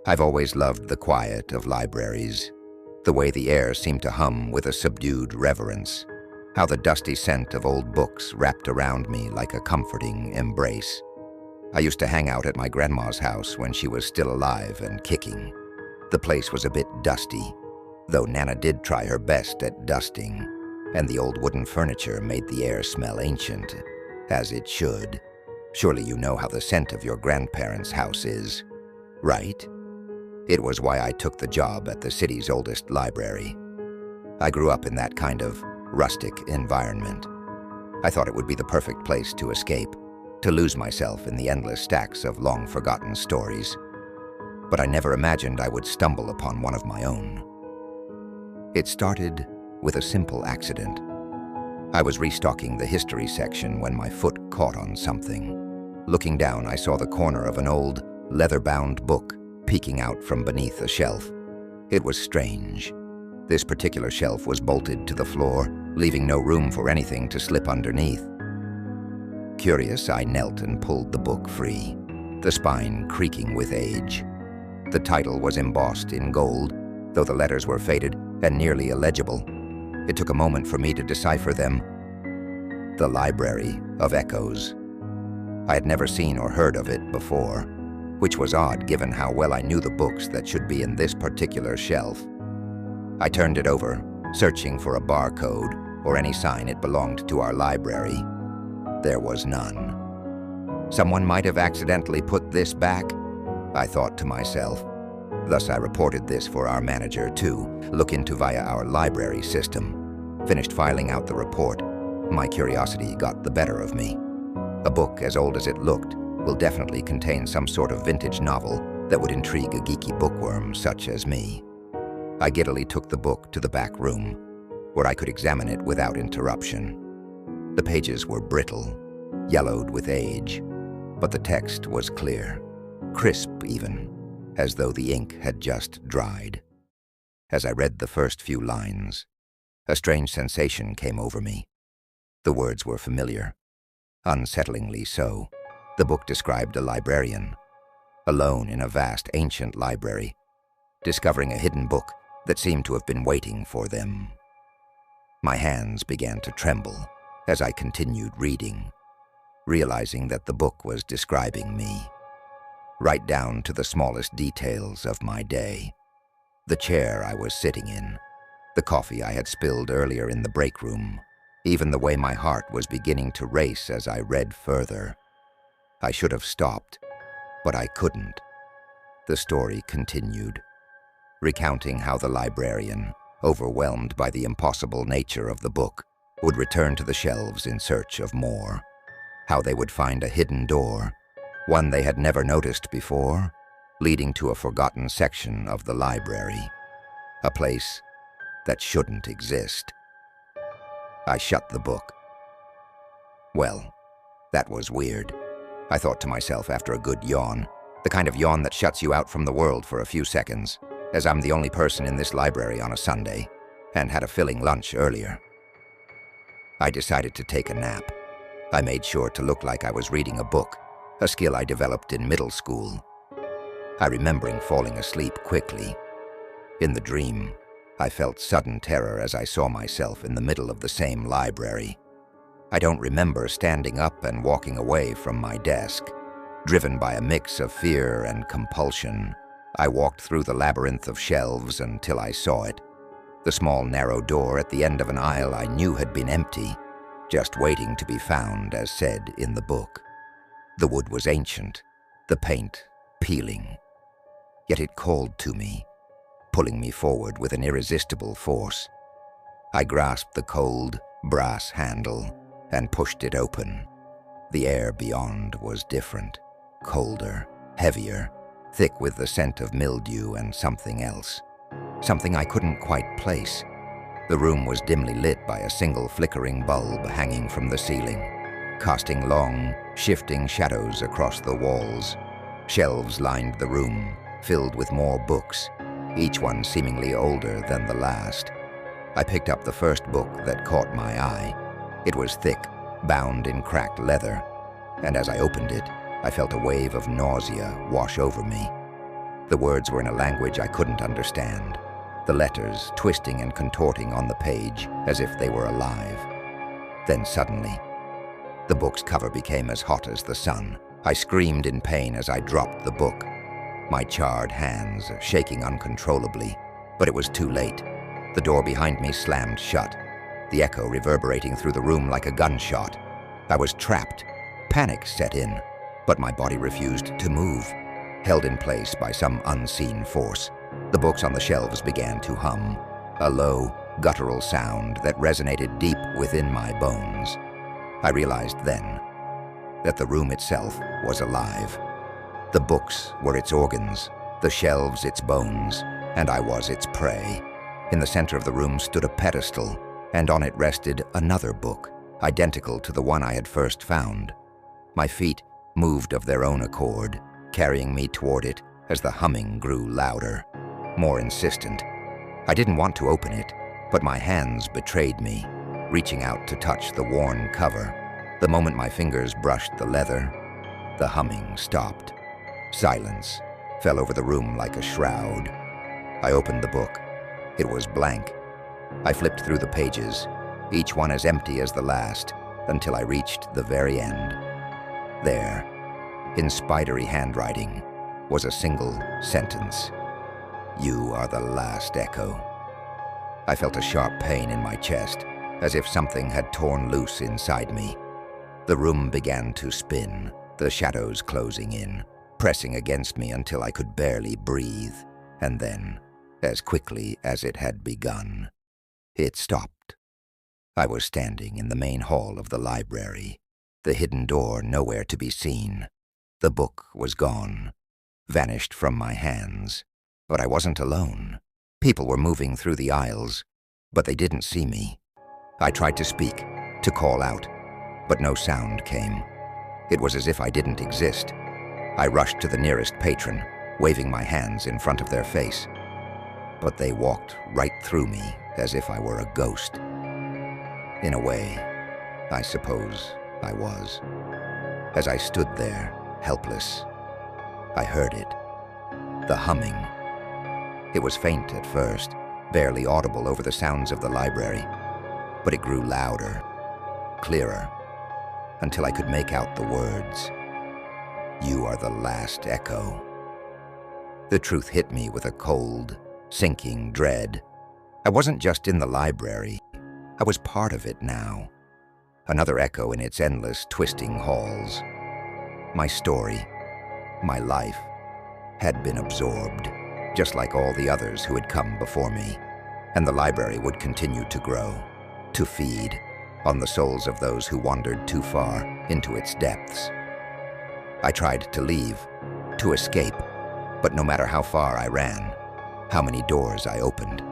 I've always loved the quiet of libraries, the way the air seemed to hum with a subdued reverence, how the dusty scent of old books wrapped around me like a comforting embrace. I used to hang out at my grandma's house when she was still alive and kicking. The place was a bit dusty, though Nana did try her best at dusting, and the old wooden furniture made the air smell ancient, as it should. Surely you know how the scent of your grandparents' house is, right? It was why I took the job at the city's oldest library. I grew up in that kind of rustic environment. I thought it would be the perfect place to escape, to lose myself in the endless stacks of long-forgotten stories. But I never imagined I would stumble upon one of my own. It started with a simple accident. I was restocking the history section when my foot caught on something. Looking down, I saw the corner of an old, leather-bound book peeking out from beneath a shelf. It was strange. This particular shelf was bolted to the floor, leaving no room for anything to slip underneath. Curious, I knelt and pulled the book free, the spine creaking with age. The title was embossed in gold, though the letters were faded and nearly illegible. It took a moment for me to decipher them. The Library of Echoes. I had never seen or heard of it before, which was odd given how well I knew the books that should be in this particular shelf. I turned it over, searching for a barcode or any sign it belonged to our library. There was none. Someone might have accidentally put this back, I thought to myself. Thus I reported this for our manager to look into via our library system. Finished filing out the report, my curiosity got the better of me. A book as old as it looked will definitely contain some sort of vintage novel that would intrigue a geeky bookworm such as me. I giddily took the book to the back room, where I could examine it without interruption. The pages were brittle, yellowed with age, but the text was clear, crisp even, as though the ink had just dried. As I read the first few lines, a strange sensation came over me. The words were familiar, unsettlingly so. The book described a librarian, alone in a vast ancient library, discovering a hidden book that seemed to have been waiting for them. My hands began to tremble as I continued reading, realizing that the book was describing me, right down to the smallest details of my day. The chair I was sitting in, the coffee I had spilled earlier in the break room, even the way my heart was beginning to race as I read further. I should have stopped, but I couldn't. The story continued, recounting how the librarian, overwhelmed by the impossible nature of the book, would return to the shelves in search of more. How they would find a hidden door, one they had never noticed before, leading to a forgotten section of the library, a place that shouldn't exist. I shut the book. Well, that was weird, I thought to myself after a good yawn, the kind of yawn that shuts you out from the world for a few seconds, as I'm the only person in this library on a Sunday, and had a filling lunch earlier. I decided to take a nap. I made sure to look like I was reading a book, a skill I developed in middle school. I remembered falling asleep quickly. In the dream, I felt sudden terror as I saw myself in the middle of the same library. I don't remember standing up and walking away from my desk. Driven by a mix of fear and compulsion, I walked through the labyrinth of shelves until I saw it. The small, narrow door at the end of an aisle I knew had been empty, just waiting to be found as said in the book. The wood was ancient, the paint peeling. Yet it called to me, pulling me forward with an irresistible force. I grasped the cold, brass handle and pushed it open. The air beyond was different, colder, heavier, thick with the scent of mildew and something else. Something I couldn't quite place. The room was dimly lit by a single flickering bulb hanging from the ceiling, casting long, shifting shadows across the walls. Shelves lined the room, filled with more books, each one seemingly older than the last. I picked up the first book that caught my eye. It was thick, bound in cracked leather, and as I opened it, I felt a wave of nausea wash over me. The words were in a language I couldn't understand, the letters twisting and contorting on the page as if they were alive. Then suddenly, the book's cover became as hot as the sun. I screamed in pain as I dropped the book, my charred hands shaking uncontrollably. But it was too late. The door behind me slammed shut, the echo reverberating through the room like a gunshot. I was trapped. Panic set in, but my body refused to move, held in place by some unseen force. The books on the shelves began to hum, a low, guttural sound that resonated deep within my bones. I realized then that the room itself was alive. The books were its organs, the shelves its bones, and I was its prey. In the center of the room stood a pedestal, and on it rested another book, identical to the one I had first found. My feet moved of their own accord, carrying me toward it as the humming grew louder, more insistent. I didn't want to open it, but my hands betrayed me, reaching out to touch the worn cover. The moment my fingers brushed the leather, the humming stopped. Silence fell over the room like a shroud. I opened the book. It was blank. I flipped through the pages, each one as empty as the last, until I reached the very end. There, in spidery handwriting, was a single sentence. "You are the last echo." I felt a sharp pain in my chest, as if something had torn loose inside me. The room began to spin, the shadows closing in, pressing against me until I could barely breathe. And then, as quickly as it had begun, it stopped. I was standing in the main hall of the library, the hidden door nowhere to be seen. The book was gone, vanished from my hands. But I wasn't alone. People were moving through the aisles, but they didn't see me. I tried to speak, to call out, but no sound came. It was as if I didn't exist. I rushed to the nearest patron, waving my hands in front of their face. But they walked right through me as if I were a ghost. In a way, I suppose I was. As I stood there, helpless, I heard it. The humming. It was faint at first, barely audible over the sounds of the library, but it grew louder, clearer, until I could make out the words. "You are the last echo." The truth hit me with a cold, sinking dread. I wasn't just in the library. I was part of it now. Another echo in its endless, twisting halls. My story, my life, had been absorbed, just like all the others who had come before me. And the library would continue to grow, to feed on the souls of those who wandered too far into its depths. I tried to leave, to escape, but no matter how far I ran, how many doors I opened,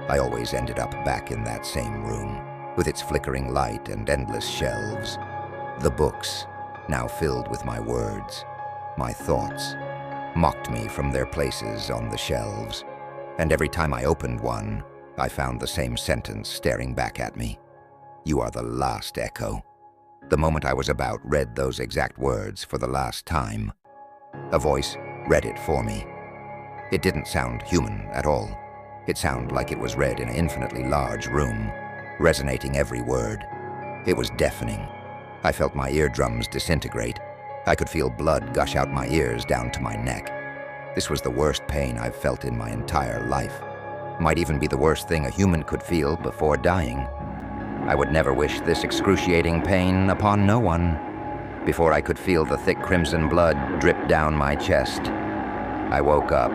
I always ended up back in that same room, with its flickering light and endless shelves. The books, now filled with my words, my thoughts, mocked me from their places on the shelves. And every time I opened one, I found the same sentence staring back at me. "You are the last echo." The moment I was about read those exact words for the last time. A voice read it for me. It didn't sound human at all. It sounded like it was read in an infinitely large room, resonating every word. It was deafening. I felt my eardrums disintegrate. I could feel blood gush out my ears down to my neck. This was the worst pain I've felt in my entire life. Might even be the worst thing a human could feel before dying. I would never wish this excruciating pain upon no one. Before I could feel the thick crimson blood drip down my chest, I woke up.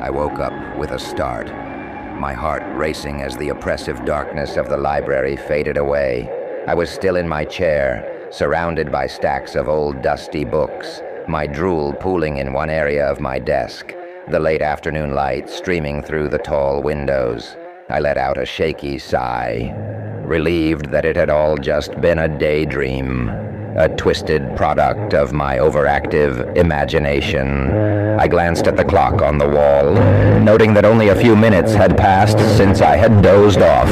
I woke up with a start, my heart racing as the oppressive darkness of the library faded away. I was still in my chair, surrounded by stacks of old dusty books, my drool pooling in one area of my desk, the late afternoon light streaming through the tall windows. I let out a shaky sigh, relieved that it had all just been a daydream, a twisted product of my overactive imagination. I glanced at the clock on the wall, noting that only a few minutes had passed since I had dozed off.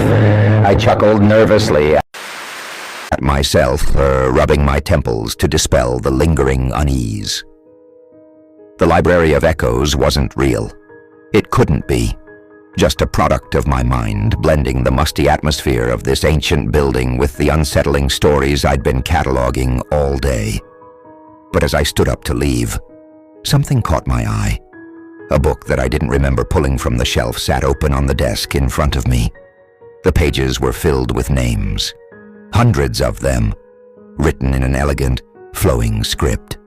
I chuckled nervously at myself, rubbing my temples to dispel the lingering unease. The Library of Echoes wasn't real. It couldn't be. Just a product of my mind, blending the musty atmosphere of this ancient building with the unsettling stories I'd been cataloging all day. But as I stood up to leave, something caught my eye. A book that I didn't remember pulling from the shelf sat open on the desk in front of me. The pages were filled with names, hundreds of them, written in an elegant, flowing script.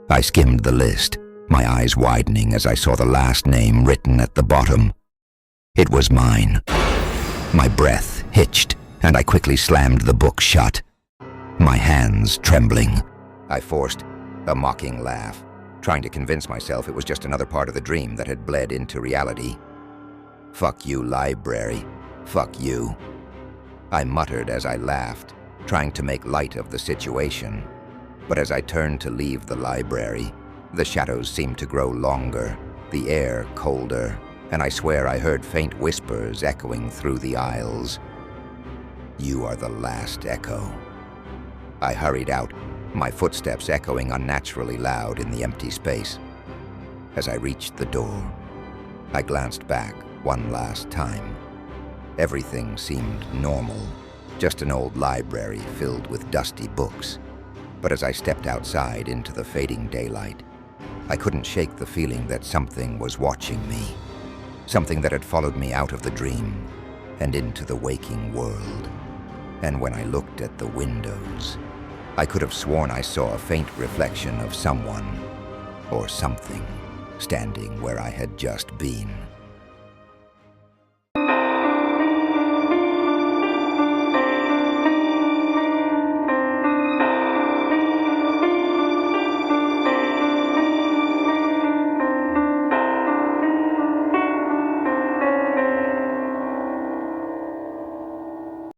I skimmed the list, my eyes widening as I saw the last name written at the bottom. It was mine. My breath hitched, and I quickly slammed the book shut, my hands trembling. I forced a mocking laugh, trying to convince myself it was just another part of the dream that had bled into reality. "Fuck you, library. Fuck you," I muttered as I laughed, trying to make light of the situation. But as I turned to leave the library, the shadows seemed to grow longer, the air colder, and I swear I heard faint whispers echoing through the aisles. "You are the last echo." I hurried out, my footsteps echoing unnaturally loud in the empty space. As I reached the door, I glanced back one last time. Everything seemed normal, just an old library filled with dusty books. But as I stepped outside into the fading daylight, I couldn't shake the feeling that something was watching me, something that had followed me out of the dream and into the waking world. And when I looked at the windows, I could have sworn I saw a faint reflection of someone or something standing where I had just been.